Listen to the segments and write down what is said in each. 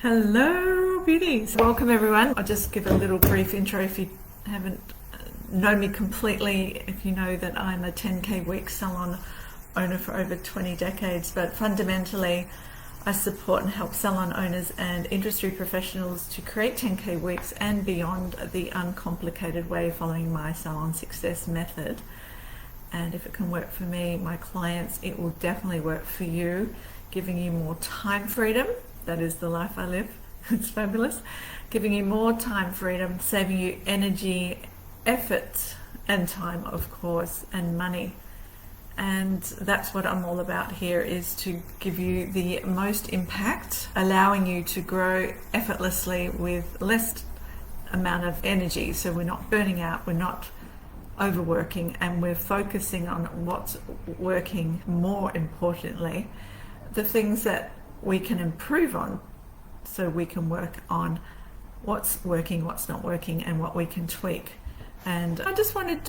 Hello, beauties. Welcome, everyone. I'll just give a little brief intro if you haven't known me completely. If you know that I'm a 10K week salon owner for over 20 decades, but fundamentally, I support and help salon owners and industry professionals to create 10K weeks and beyond the uncomplicated way following my salon success method. And if it can work for me, my clients, it will definitely work for you, giving you more time freedom. That is the life I live. It's fabulous. Giving you more time freedom, saving you energy, effort, and time, of course, and money. And that's what I'm all about here, is to give you the most impact, allowing you to grow effortlessly with less amount of energy. So we're not burning out, we're not overworking, and we're focusing on what's working. More importantly, the things that we can improve on, so we can work on what's working, what's not working, and what we can tweak. And I've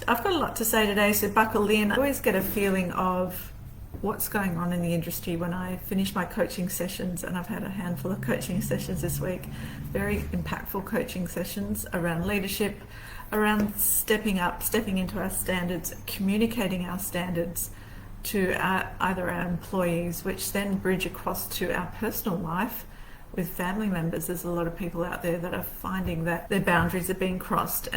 got a lot to say today, so buckle in. I always get a feeling of what's going on in the industry when I finish my coaching sessions, and I've had a handful of coaching sessions this week, very impactful coaching sessions around leadership, around stepping up, stepping into our standards, communicating our standards to either our employees, which then bridge across to our personal life with family members. There's a lot of people out there that are finding that their boundaries are being crossed,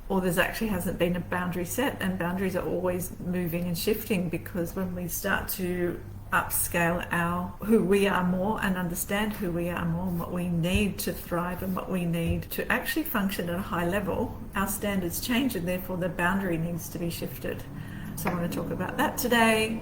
or there's actually hasn't been a boundary set, and boundaries are always moving and shifting, because when we start to upscale who we are more and understand who we are more and what we need to thrive and what we need to actually function at a high level, our standards change, and therefore the boundary needs to be shifted. So I want to talk about that today,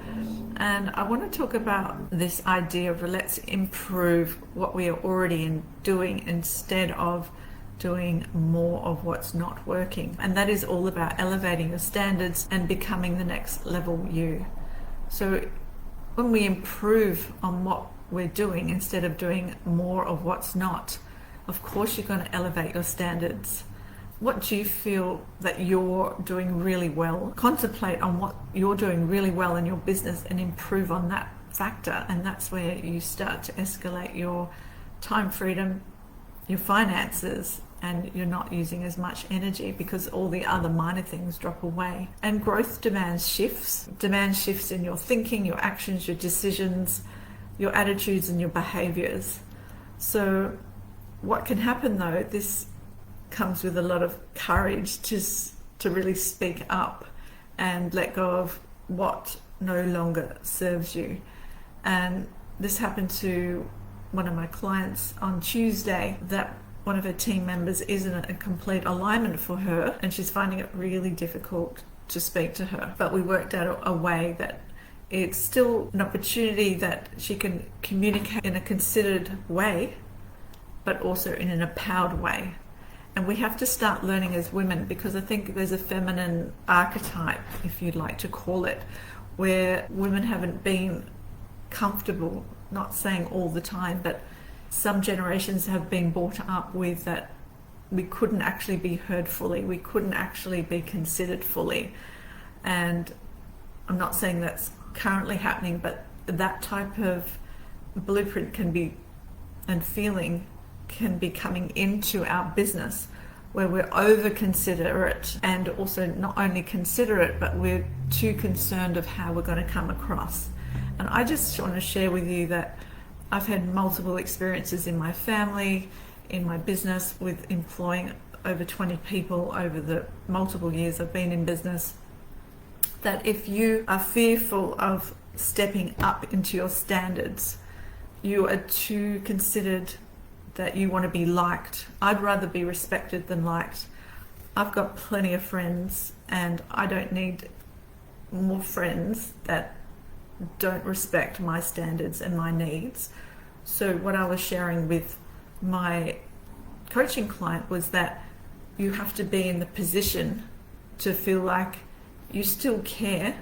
and I want to talk about this idea of let's improve what we are already doing instead of doing more of what's not working. And that is all about elevating your standards and becoming the next level you. So when we improve on what we're doing instead of doing more of what's not, of course you're going to elevate your standards. What do you feel that you're doing really well? Contemplate on what you're doing really well in your business and improve on that factor. And that's where you start to escalate your time freedom, your finances, and you're not using as much energy because all the other minor things drop away. And growth demands shifts in your thinking, your actions, your decisions, your attitudes, and your behaviors. So what can happen though, this comes with a lot of courage to really speak up and let go of what no longer serves you. And this happened to one of my clients on Tuesday, that one of her team members isn't a complete alignment for her, and she's finding it really difficult to speak to her. But we worked out a way that it's still an opportunity that she can communicate in a considered way, but also in an empowered way. And we have to start learning as women, because I think there's a feminine archetype, if you'd like to call it, where women haven't been comfortable, not saying all the time, but some generations have been brought up with that we couldn't actually be heard fully, we couldn't actually be considered fully. And I'm not saying that's currently happening, but that type of blueprint can be, and feeling can be coming into our business, where we're over considerate, and also not only considerate, but we're too concerned of how we're going to come across. And I just want to share with you that I've had multiple experiences in my family, in my business, with employing over 20 people over the multiple years I've been in business, that if you are fearful of stepping up into your standards, you are too considered, that you want to be liked. I'd rather be respected than liked. I've got plenty of friends, and I don't need more friends that don't respect my standards and my needs. So what I was sharing with my coaching client was that you have to be in the position to feel like you still care,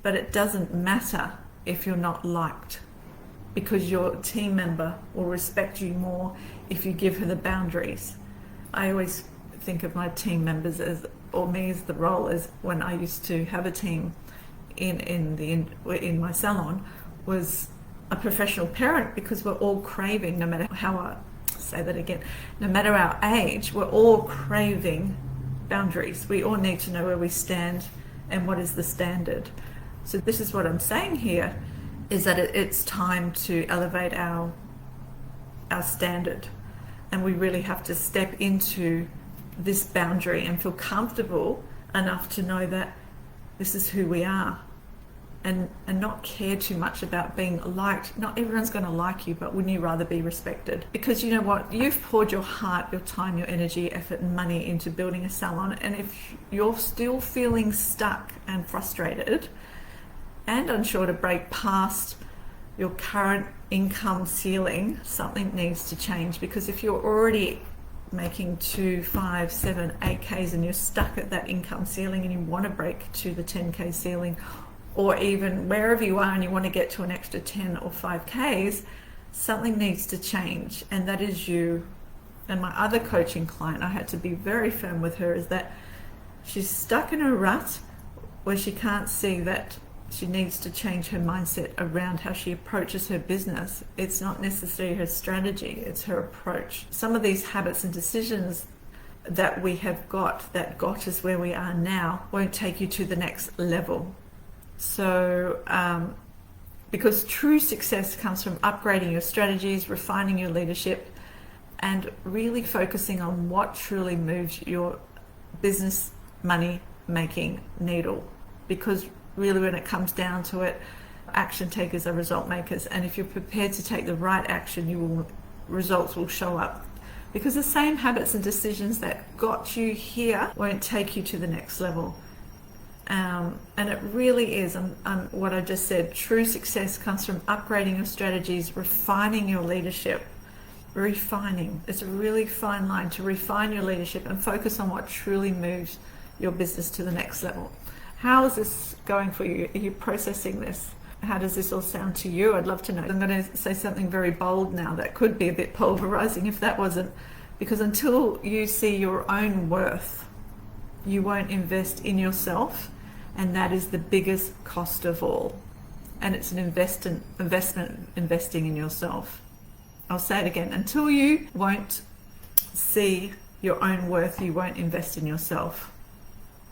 but it doesn't matter if you're not liked, because your team member will respect you more if you give her the boundaries. I always think of my team members as, or me as the role as when I used to have a team in my salon, was a professional parent, because we're all craving, no matter how I say that again, no matter our age, we're all craving boundaries. We all need to know where we stand and what is the standard. So this is what I'm saying here, is that it's time to elevate our standard, and we really have to step into this boundary and feel comfortable enough to know that this is who we are, and not care too much about being liked. Not everyone's going to like you, but wouldn't you rather be respected? Because you know what, you've poured your heart, your time, your energy, effort and money into building a salon, and if you're still feeling stuck and frustrated and unsure to break past your current income ceiling, something needs to change. Because if you're already making 2, 5, 7, 8Ks and you're stuck at that income ceiling and you want to break to the 10K ceiling, or even wherever you are and you want to get to an extra 10 or 5Ks, something needs to change, and that is you. And my other coaching client, I had to be very firm with her, is that she's stuck in a rut where she can't see that she needs to change her mindset around how she approaches her business. It's not necessarily her strategy, it's her approach. Some of these habits and decisions that we have that got us where we are now won't take you to the next level. So, because true success comes from upgrading your strategies, refining your leadership, and really focusing on what truly moves your business money making needle. Because really, when it comes down to it, action takers are result makers, and if you're prepared to take the right action, results will show up. Because the same habits and decisions that got you here won't take you to the next level. And it really is, what I just said, true success comes from upgrading your strategies, refining your leadership. Refining, it's a really fine line to refine your leadership and focus on what truly moves your business to the next level. How is this going for you? Are you processing this? How does this all sound to you? I'd love to know. I'm going to say something very bold now that could be a bit pulverizing if that wasn't, because until you see your own worth, you won't invest in yourself, and that is the biggest cost of all. And it's an investment investing in yourself. I'll say it again. Until you won't see your own worth, you won't invest in yourself.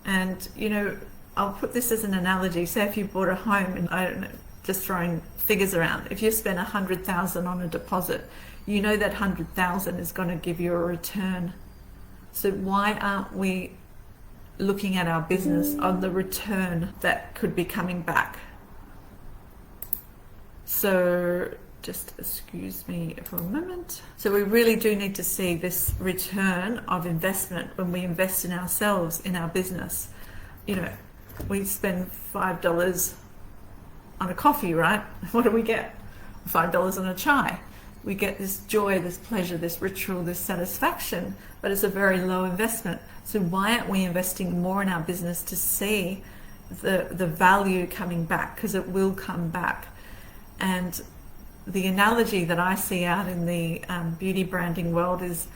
And you know, I'll put this as an analogy. Say if you bought a home, and I don't know, just throwing figures around, if you spend $100,000 on a deposit, you know that $100,000 is going to give you a return. So why aren't we looking at our business on the return that could be coming back? So just excuse me for a moment. So we really do need to see this return of investment when we invest in ourselves, in our business. You know, we spend $5 on a coffee, right? What do we get? $5 on a chai. We get this joy, this pleasure, this ritual, this satisfaction, but it's a very low investment. So why aren't we investing more in our business to see the value coming back? Because it will come back. And the analogy that I see out in the beauty branding world is,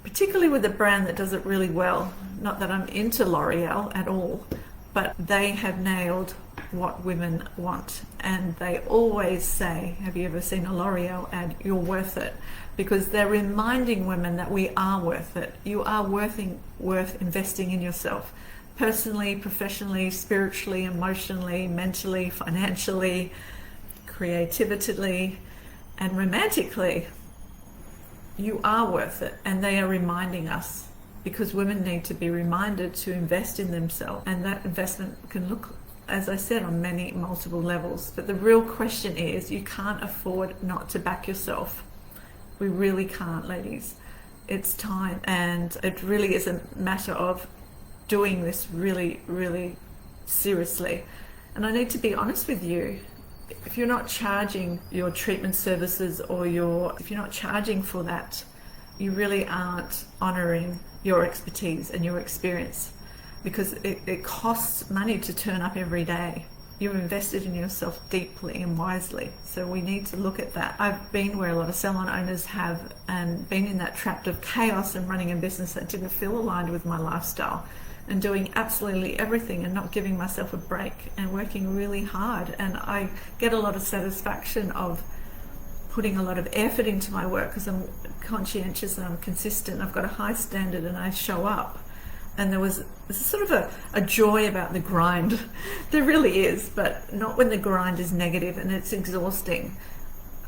particularly with a brand that does it really well, not that I'm into L'Oreal at all, but they have nailed what women want. And they always say, have you ever seen a L'Oreal ad? You're worth it. Because they're reminding women that we are worth it. You are worth investing in yourself. Personally, professionally, spiritually, emotionally, mentally, financially, creatively, and romantically. You are worth it. And they are reminding us, because women need to be reminded to invest in themselves. And that investment can look, as I said, on multiple levels. But the real question is, you can't afford not to back yourself. We really can't, ladies. It's time. And it really is a matter of doing this really, really seriously. And I need to be honest with you. If you're not charging your treatment services, or if you're not charging for that, you really aren't honoring your expertise and your experience, because it costs money to turn up every day. You've invested in yourself deeply and wisely. So we need to look at that. I've been where a lot of salon owners have, and been in that trap of chaos and running a business that didn't feel aligned with my lifestyle, and doing absolutely everything and not giving myself a break and working really hard. And I get a lot of satisfaction of putting a lot of effort into my work because I'm conscientious and I'm consistent. I've got a high standard and I show up. And there's sort of a joy about the grind. There really is, but not when the grind is negative and it's exhausting.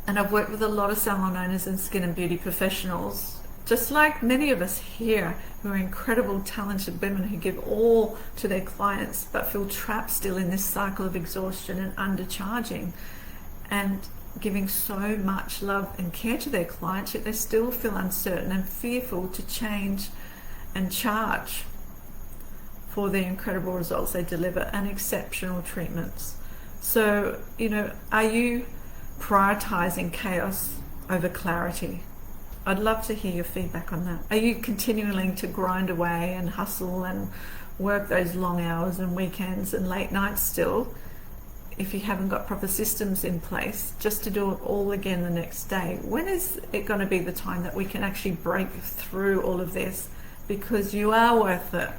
And I've worked with a lot of salon owners and skin and beauty professionals, just like many of us here, who are incredible, talented women who give all to their clients, but feel trapped still in this cycle of exhaustion and undercharging and giving so much love and care to their clients, yet they still feel uncertain and fearful to change and charge for the incredible results they deliver and exceptional treatments. So, are you prioritizing chaos over clarity? I'd love to hear your feedback on that. Are you continuing to grind away and hustle and work those long hours and weekends and late nights still, if you haven't got proper systems in place, just to do it all again the next day? When is it going to be the time that we can actually break through all of this? Because you are worth it.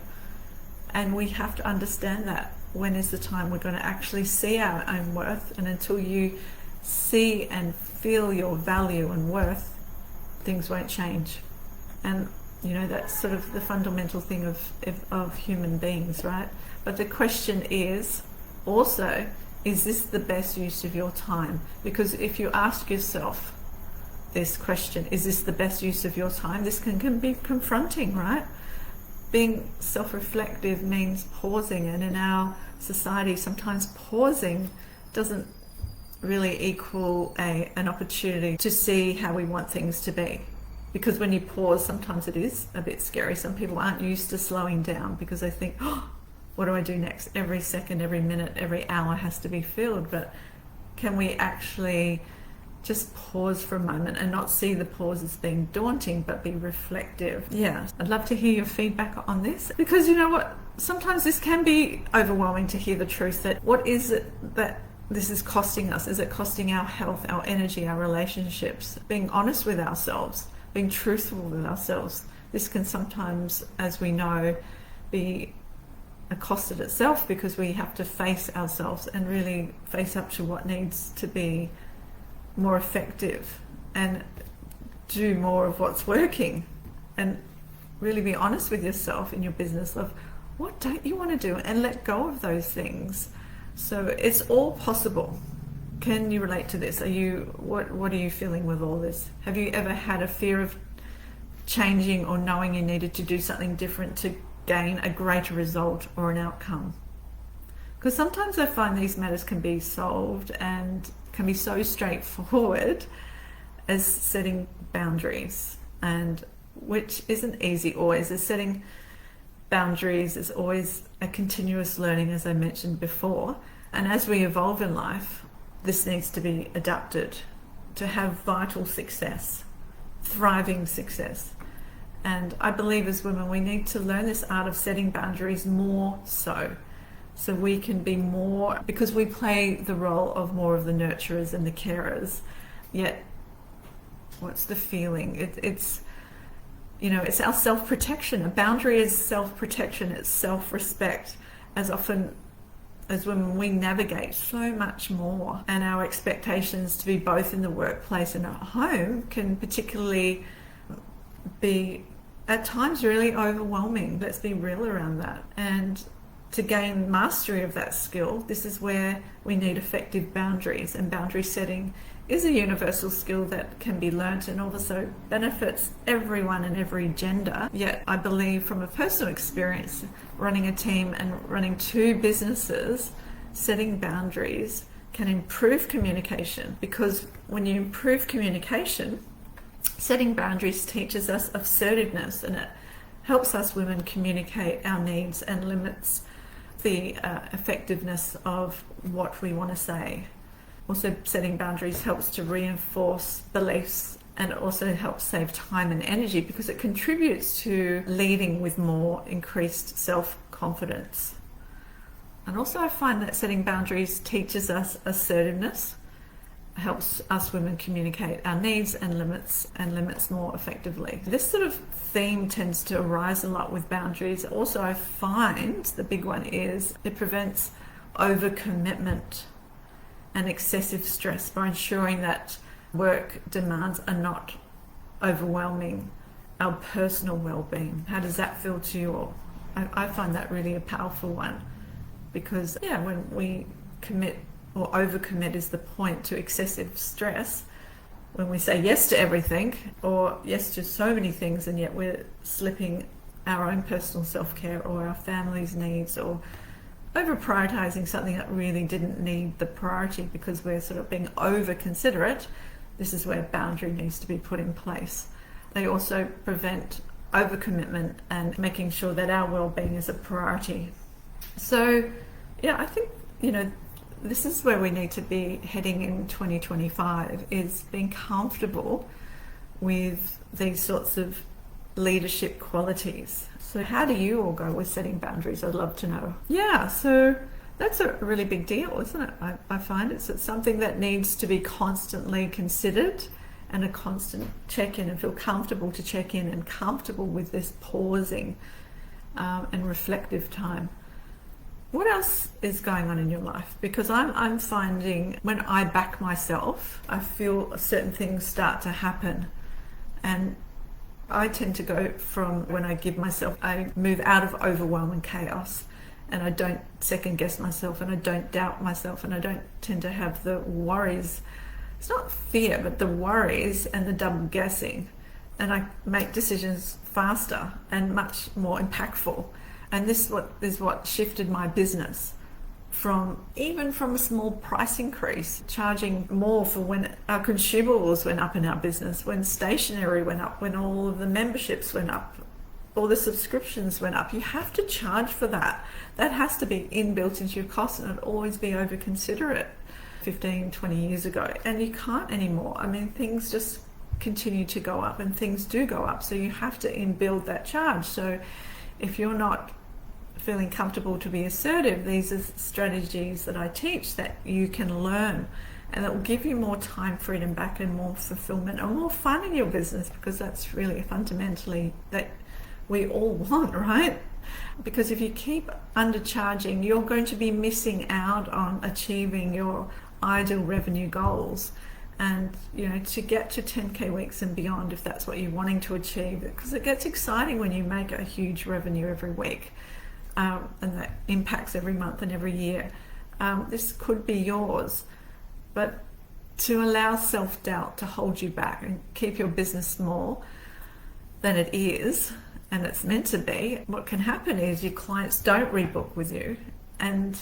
And we have to understand that. When is the time we're going to actually see our own worth? And until you see and feel your value and worth, things won't change. And that's sort of the fundamental thing of human beings, right? But the question is also, is this the best use of your time? Because if you ask yourself this question, is this the best use of your time? This can be confronting, right? Being self-reflective means pausing, and in our society sometimes pausing doesn't really equal an opportunity to see how we want things to be. Because when you pause, sometimes it is a bit scary. Some people aren't used to slowing down because they think, oh, what do I do next? Every second, every minute, every hour has to be filled. But can we actually just pause for a moment and not see the pause as being daunting, but be reflective? Yeah, I'd love to hear your feedback on this, because you know what? Sometimes this can be overwhelming to hear the truth that what is it that this is costing us? Is it costing our health, our energy, our relationships? Being honest with ourselves, being truthful with ourselves. This can sometimes, as we know, be a cost in itself, because we have to face ourselves and really face up to what needs to be more effective and do more of what's working, and really be honest with yourself in your business of what don't you want to do, and let go of those things. So it's all possible. Can you relate to this? What are you feeling with all this? Have you ever had a fear of changing or knowing you needed to do something different to gain a greater result or an outcome? Because sometimes I find these matters can be solved and can be so straightforward as setting boundaries, and which isn't easy always. As setting boundaries is always a continuous learning, as I mentioned before. And as we evolve in life, this needs to be adapted to have vital success, thriving success. And I believe as women, we need to learn this art of setting boundaries more so we can be more, because we play the role of more of the nurturers and the carers. Yet, what's the feeling? It's our self-protection. A boundary is self-protection, it's self-respect. As often as women, we navigate so much more, and our expectations to be both in the workplace and at home can particularly be at times really overwhelming. Let's be real around that. And to gain mastery of that skill, this is where we need effective boundaries, and boundary setting is a universal skill that can be learnt and also benefits everyone and every gender. Yet I believe from a personal experience, running a team and running 2 businesses, setting boundaries can improve communication, because when you improve communication, setting boundaries teaches us assertiveness, and it helps us women communicate our needs and limits the effectiveness of what we want to say. Also, setting boundaries helps to reinforce beliefs, and it also helps save time and energy, because it contributes to leading with more increased self-confidence. And also I find that setting boundaries teaches us assertiveness, helps us women communicate our needs and limits more effectively. This sort of theme tends to arise a lot with boundaries. Also, I find the big one is it prevents overcommitment and excessive stress by ensuring that work demands are not overwhelming our personal well-being. How does that feel to you all? I find that really a powerful one, because when we commit or overcommit is the point to excessive stress, when we say yes to everything or yes to so many things, and yet we're slipping our own personal self-care or our family's needs, or over prioritizing something that really didn't need the priority because we're sort of being over considerate. This is where boundary needs to be put in place. They also prevent overcommitment and making sure that our well-being is a priority. So I think this is where we need to be heading in 2025, is being comfortable with these sorts of leadership qualities. So how do you all go with setting boundaries? I'd love to know. So that's a really big deal, isn't it? I find it's something that needs to be constantly considered, and a constant check-in, and feel comfortable to check in and comfortable with this pausing and reflective time. What else is going on in your life? Because I'm finding when I back myself, I feel certain things start to happen. And I tend to go from, when I give myself, I move out of overwhelm and chaos, and I don't second guess myself, and I don't doubt myself, and I don't tend to have the worries. It's not fear, but the worries and the double guessing. And I make decisions faster and much more impactful. And this is what shifted my business from a small price increase, charging more for when our consumables went up in our business, when stationery went up, when all of the memberships went up, all the subscriptions went up. You have to charge for that. That has to be inbuilt into your cost, and it'd always be over considerate 15, 20 years ago. And you can't anymore. I mean, things just continue to go up, and things do go up. So you have to inbuild that charge. So if you're not feeling comfortable to be assertive, these are strategies that I teach that you can learn, and that will give you more time freedom back and more fulfillment and more fun in your business, because that's really fundamentally that we all want, right? Because if you keep undercharging, you're going to be missing out on achieving your ideal revenue goals. And to get to 10k weeks and beyond, if that's what you're wanting to achieve, because it gets exciting when you make a huge revenue every week, and that impacts every month and every year. This could be yours, but to allow self-doubt to hold you back and keep your business small than it is, and it's meant to be, what can happen is your clients don't rebook with you, and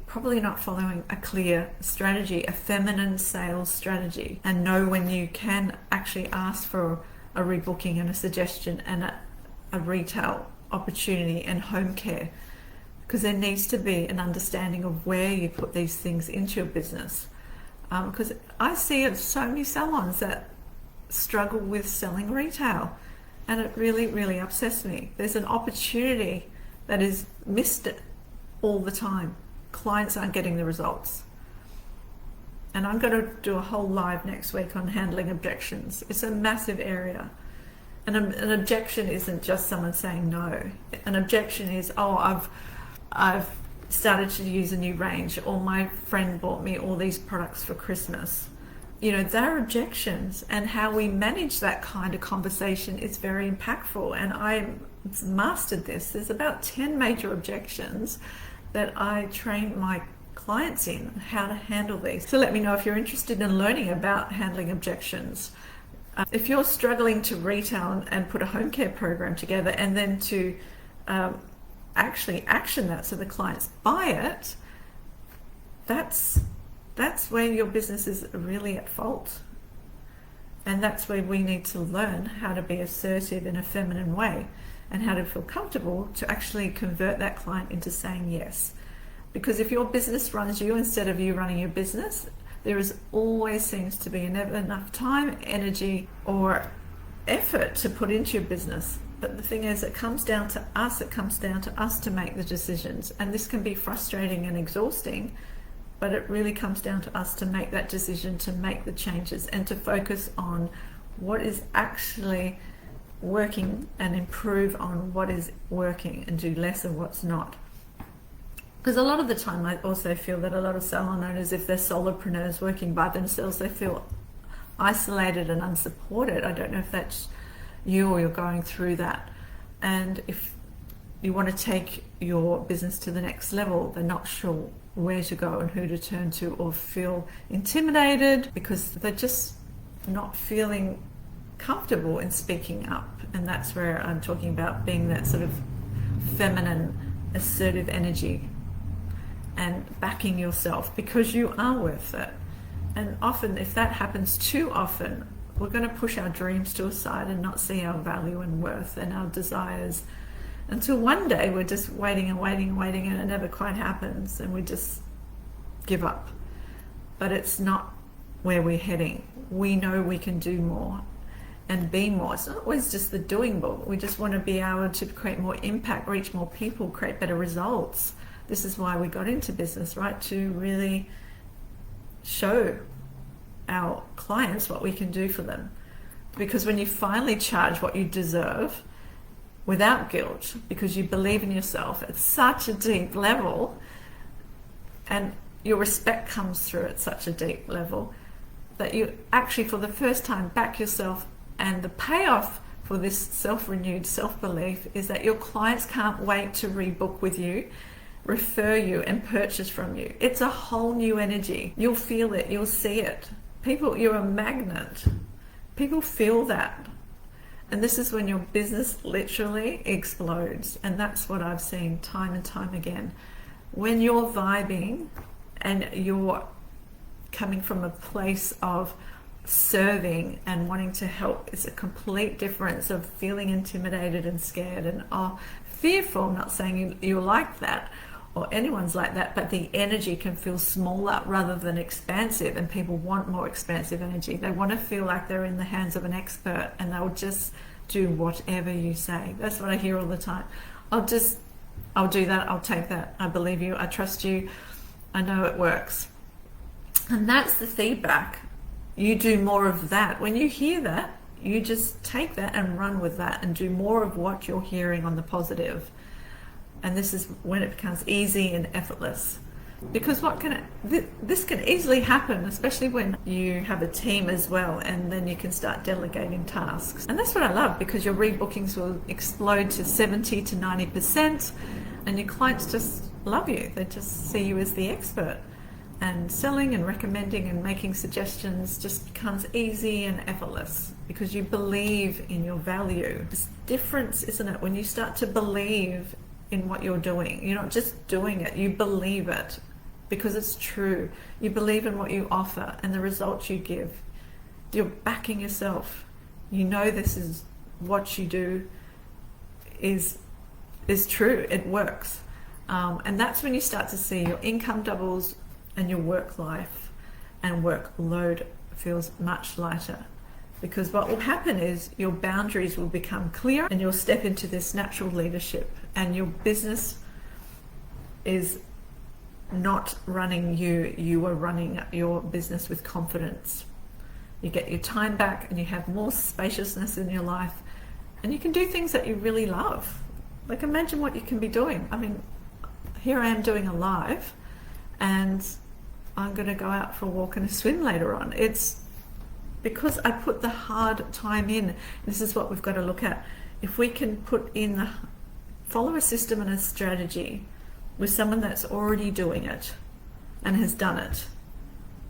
probably not following a clear strategy, a feminine sales strategy, and know when you can actually ask for a rebooking and a suggestion and a retail opportunity and home care, because there needs to be an understanding of where you put these things into your business. Because I see it so many salons that struggle with selling retail, and it really, really upsets me. There's an opportunity that is missed all the time. Clients aren't getting the results. And I'm going to do a whole live next week on handling objections. It's a massive area. And an objection isn't just someone saying no. An objection is, I've started to use a new range, or my friend bought me all these products for Christmas. They're objections, and how we manage that kind of conversation is very impactful. And I've mastered this. There's about 10 major objections that I train my clients in how to handle these. So let me know if you're interested in learning about handling objections. If you're struggling to retail and put a home care program together, and then to actually action that so the clients buy it, that's where your business is really at fault. And that's where we need to learn how to be assertive in a feminine way, and how to feel comfortable to actually convert that client into saying yes. Because if your business runs you instead of you running your business, there is always seems to be never enough time, energy, or effort to put into your business. But the thing is, it comes down to us. It comes down to us to make the decisions. And this can be frustrating and exhausting, but it really comes down to us to make that decision, to make the changes, and to focus on what is actually working and improve on what is working, and do less of what's not. Because a lot of the time I also feel that a lot of salon owners, if they're solopreneurs working by themselves, they feel isolated and unsupported. I don't know if that's you or you're going through that. And if you want to take your business to the next level, they're not sure where to go and who to turn to, or feel intimidated because they're just not feeling comfortable in speaking up. And that's where I'm talking about being that sort of feminine, assertive energy and backing yourself because you are worth it. And often, if that happens too often, we're going to push our dreams to a side and not see our value and worth and our desires until one day we're just waiting and waiting and waiting, and it never quite happens, and we just give up. But it's not where we're heading. We know we can do more and be more. It's not always just the doing, but we just want to be able to create more impact, reach more people, create better results. This is why we got into business, right? To really show our clients what we can do for them. Because when you finally charge what you deserve without guilt, because you believe in yourself at such a deep level, and your respect comes through at such a deep level, that you actually for the first time back yourself. And the payoff for this self-renewed self-belief is that your clients can't wait to rebook with you, refer you, and purchase from you. It's a whole new energy. You'll feel it, you'll see it. People, you're a magnet. People feel that. And this is when your business literally explodes. And that's what I've seen time and time again. When you're vibing and you're coming from a place of serving and wanting to help, it's a complete difference of feeling intimidated and scared and fearful. I'm not saying you're like that or anyone's like that, but the energy can feel smaller rather than expansive, and people want more expansive energy. They want to feel like they're in the hands of an expert, and they'll just do whatever you say. That's what I hear all the time. I'll do that, I'll take that, I believe you, I trust you, I know it works. And that's the feedback. You do more of that. When you hear that, you just take that and run with that and do more of what you're hearing on the positive. And this is when it becomes easy and effortless. Because this can easily happen, especially when you have a team as well, and then you can start delegating tasks. And that's what I love, because your rebookings will explode to 70 to 90%, and your clients just love you. They just see you as the expert. And selling and recommending and making suggestions just becomes easy and effortless because you believe in your value. It's difference, isn't it? When you start to believe in what you're doing, you're not just doing it, you believe it because it's true. You believe in what you offer and the results you give. You're backing yourself. You know this is what you do is true. It works. And that's when you start to see your income doubles, and your work life and workload feels much lighter, because what will happen is your boundaries will become clear and you'll step into this natural leadership, and your business is not running you are running your business with confidence. You get your time back and you have more spaciousness in your life, and you can do things that you really love. Like, imagine what you can be doing. I mean, here I am doing a live, and I'm going to go out for a walk and a swim later on. It's because I put the hard time in. This is what we've got to look at. If we can follow a system and a strategy with someone that's already doing it and has done it.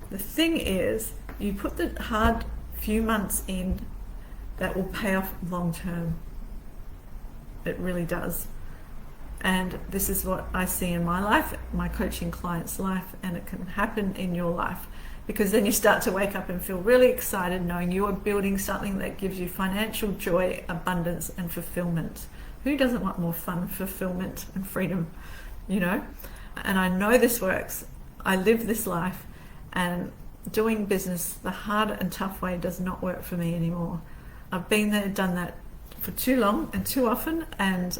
The thing is, you put the hard few months in, that will pay off long term. It really does. And this is what I see in my life, my coaching clients' life, and it can happen in your life, because then you start to wake up and feel really excited knowing you are building something that gives you financial joy, abundance, and fulfillment. Who doesn't want more fun, fulfillment, and freedom, you know? And I know this works. I live this life, and doing business the hard and tough way does not work for me anymore. I've been there, done that for too long and too often, and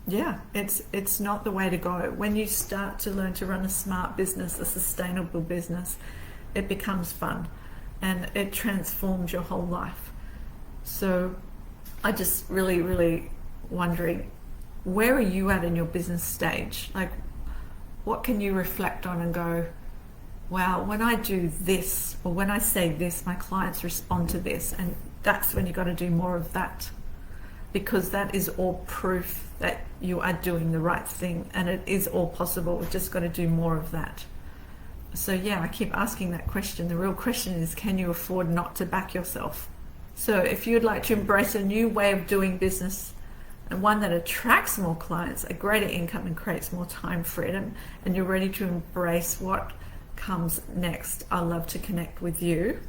yeah, it's not the way to go. When you start to learn to run a smart business, a sustainable business, it becomes fun and it transforms your whole life. So I just really wondering, where are you at in your business stage? Like, what can you reflect on and go, wow, when I do this, or when I say this, my clients respond to this. And that's when you've got to do more of that, because that is all proof that you are doing the right thing, and it is all possible. We've just got to do more of that. So yeah, I keep asking that question. The real question is, can you afford not to back yourself? So if you'd like to embrace a new way of doing business, and one that attracts more clients, a greater income, and creates more time freedom, and you're ready to embrace what comes next, I'd love to connect with you.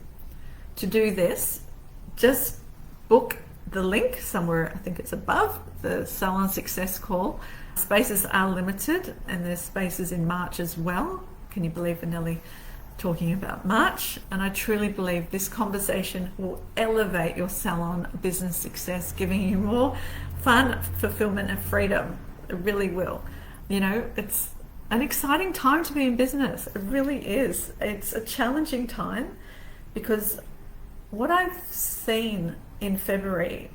To do this, just book the link somewhere, I think it's above, the Salon Success Call. Spaces are limited, and there's spaces in March as well. Can you believe we're nearly talking about March? And I truly believe this conversation will elevate your salon business success, giving you more fun, fulfillment, and freedom. It really will. You know, it's an exciting time to be in business. It really is. It's a challenging time, because what I've seen in February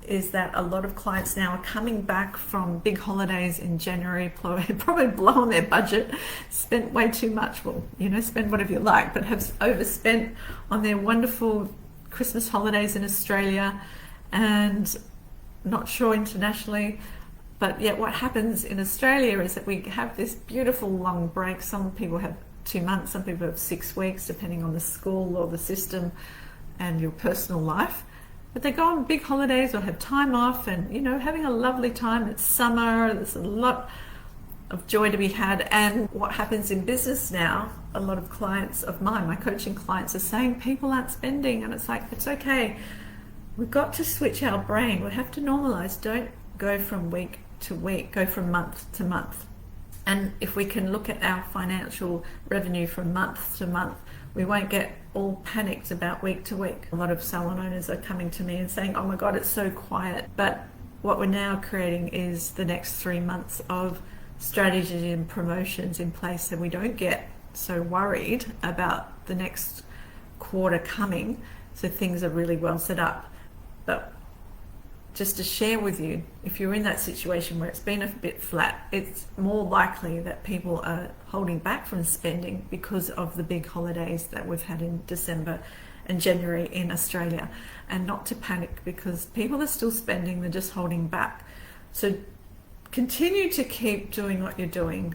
is that a lot of clients now are coming back from big holidays in January, probably blowing their budget, spent way too much. Well, you know, spend whatever you like, but have overspent on their wonderful Christmas holidays in Australia, and not sure internationally. But yet what happens in Australia is that we have this beautiful long break. Some people have 2 months, some people have 6 weeks, depending on the school or the system and your personal life. But they go on big holidays or have time off, and, you know, having a lovely time. It's summer, there's a lot of joy to be had. And what happens in business now, a lot of clients of mine, my coaching clients, are saying people aren't spending, and it's like, it's okay. We've got to switch our brain. We have to normalize. Don't go from week to week, go from month to month. And if we can look at our financial revenue from month to month, we won't get all panicked about week to week. A lot of salon owners are coming to me and saying, oh my God, it's so quiet. But what we're now creating is the next 3 months of strategies and promotions in place, so we don't get so worried about the next quarter coming. So things are really well set up. But just to share with you, if you're in that situation where it's been a bit flat, it's more likely that people are holding back from spending because of the big holidays that we've had in December and January in Australia. And not to panic, because people are still spending, they're just holding back. So continue to keep doing what you're doing,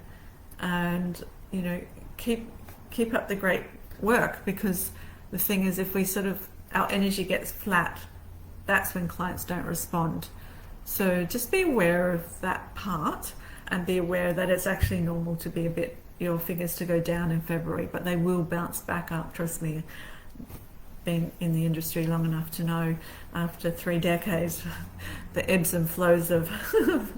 and, you know, keep up the great work, because the thing is, if we sort of, our energy gets flat, that's when clients don't respond. So just be aware of that part, and be aware that it's actually normal to be a bit, your figures to go down in February, but they will bounce back up. Trust me, been in the industry long enough to know, after 3 decades, the ebbs and flows of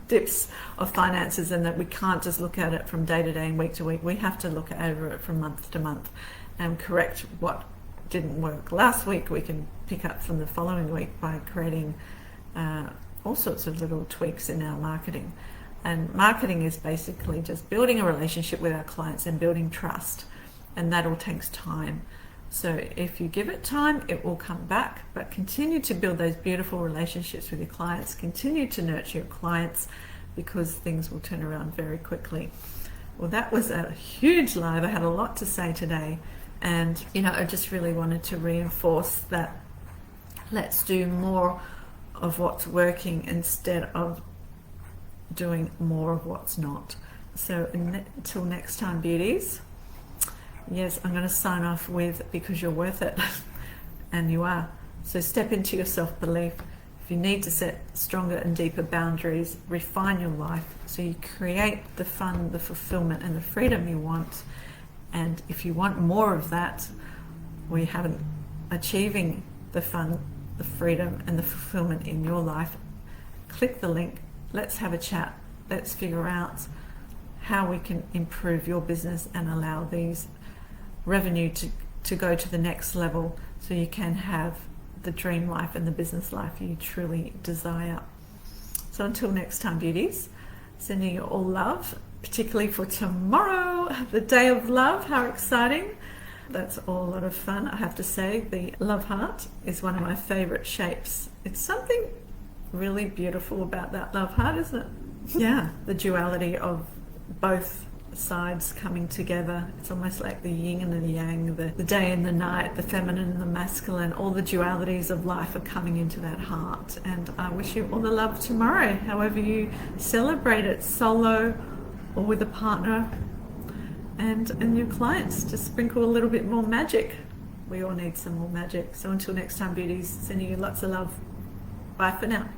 dips of finances, and that we can't just look at it from day to day and week to week. We have to look over it from month to month and correct what didn't work last week. We can pick up from the following week by creating all sorts of little tweaks in our marketing. And marketing is basically just building a relationship with our clients and building trust, and that all takes time. So if you give it time, it will come back. But continue to build those beautiful relationships with your clients, continue to nurture your clients, because things will turn around very quickly. Well, that was a huge live. I had a lot to say today. And, you know, I just really wanted to reinforce that let's do more of what's working instead of doing more of what's not. So until next time, beauties. Yes, I'm going to sign off with, because you're worth it. And you are. So step into your self-belief. If you need to set stronger and deeper boundaries, refine your life so you create the fun, the fulfillment, and the freedom you want. And if you want more of that, we haven't achieving the fun, the freedom, and the fulfillment in your life, click the link. Let's have a chat. Let's figure out how we can improve your business and allow these revenue to go to the next level, so you can have the dream life and the business life you truly desire. So until next time, beauties, sending you all love, particularly for tomorrow, the day of love. How exciting. That's all a lot of fun, I have to say. The love heart is one of my favorite shapes. It's something really beautiful about that love heart, isn't it? Yeah, the duality of both sides coming together. It's almost like the yin and the yang, the day and the night, the feminine and the masculine. All the dualities of life are coming into that heart. And I wish you all the love tomorrow, however you celebrate it, solo or with a partner. And your clients, just sprinkle a little bit more magic. We all need some more magic. So until next time, beauties, sending you lots of love. Bye for now.